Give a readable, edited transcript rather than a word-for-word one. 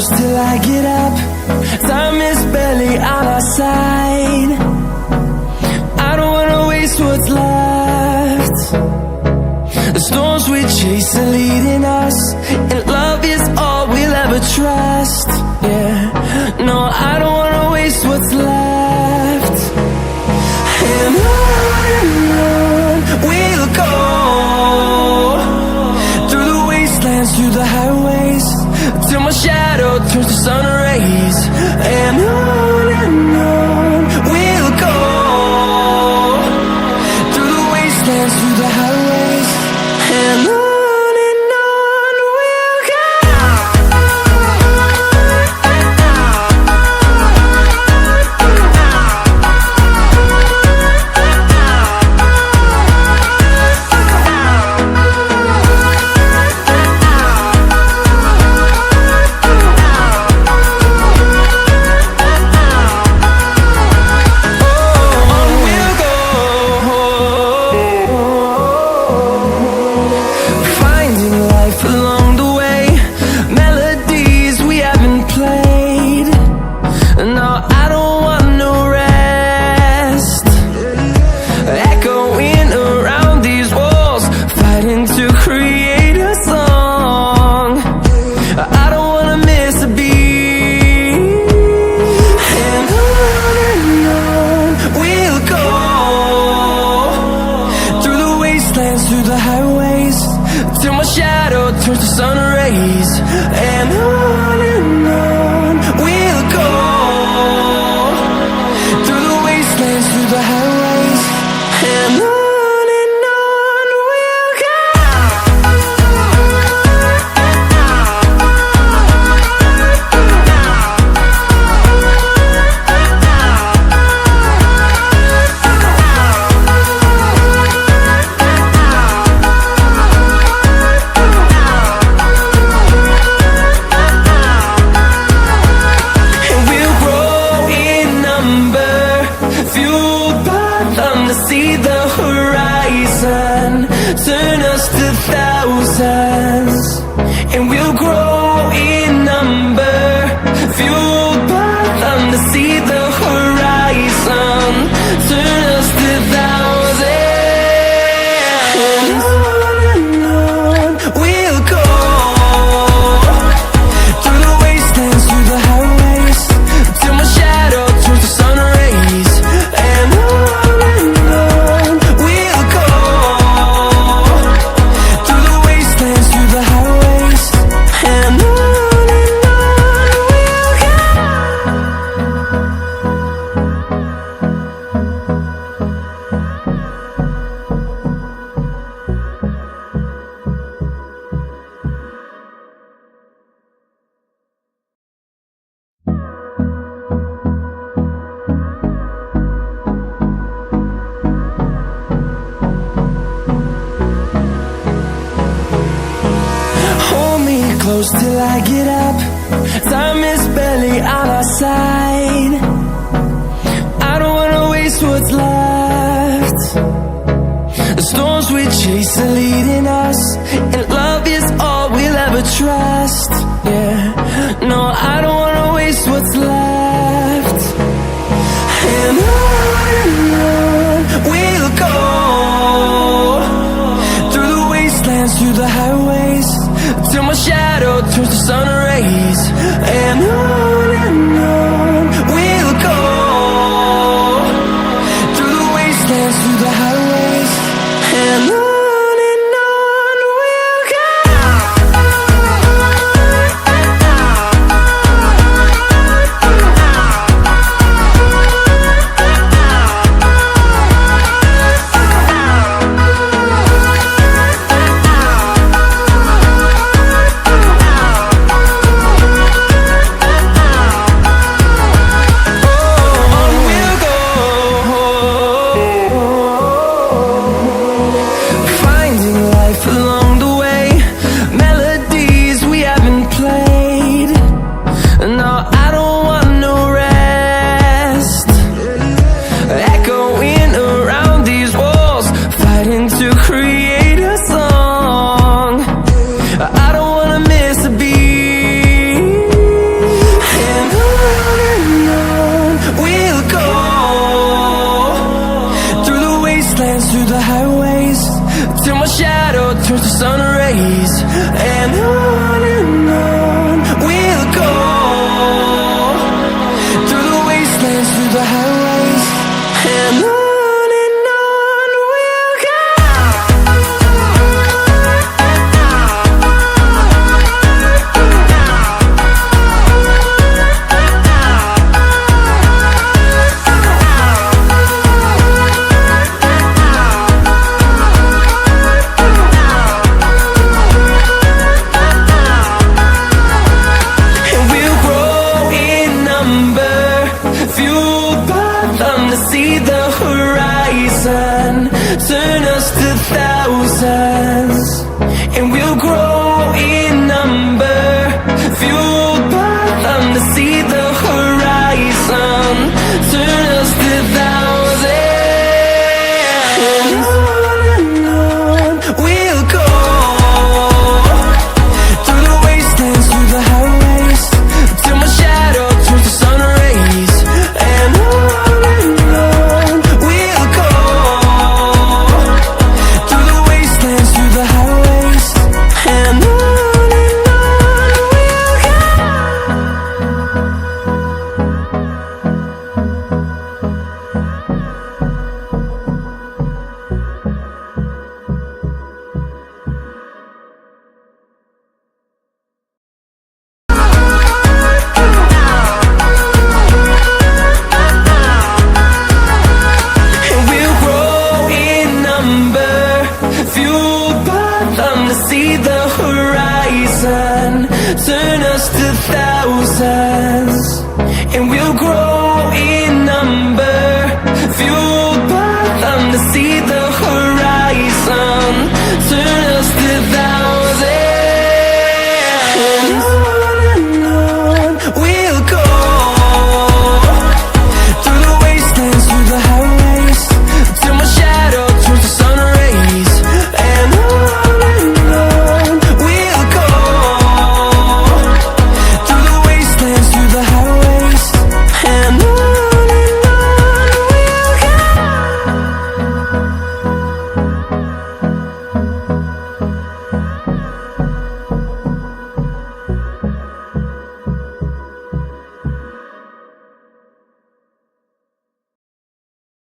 close till I get up. Time is barely on our side. I don't wanna waste what's left. The storms we chase are leading us, and love is all we'll ever trust. Yeah, no, I don't wanna waste what's left. And on we'll go, through the wastelands, through the highways, till my shadow turns to sun rays. And on we'll go, through the wastelands, through the highways, and on we'll go. Through the highways, till my shadow turns to sun rays. And on we'll go, through the wastelands, through the highways, and on we'll go. See the horizon, turn us to thousands, and we'll grow in number, fueled by them to see the horizon, turn us to thousands, and on we'll go, through the wastelands, through the highways, till my shadow turns to sun rays. And close till I get up. Time is barely on our side. I don't wanna waste what's left. The storms we chase are leading us, and love is all we'll ever trust. Yeah, no, I don't wanna waste what's left. And on we'll go, through the wastelands, through the highways, till my shadow turns to sun rays. And on we'll go, through the wastelands, through the highways, and on through the highways, and on we'll go. And we'll grow in number, fueled by them to see the horizon, turn us to thousands. And we'll grow in number, fueled by them to see the horizon, turn us to thousands. And on we'll go, through the wastelands, through the highways, till my shadow turns to sun rays. And on we'll go, through the wastelands, through the highways, and on we'll go. And we'll grow in number, fueled by them to see the horizon, turn us to thousands. And we'll grow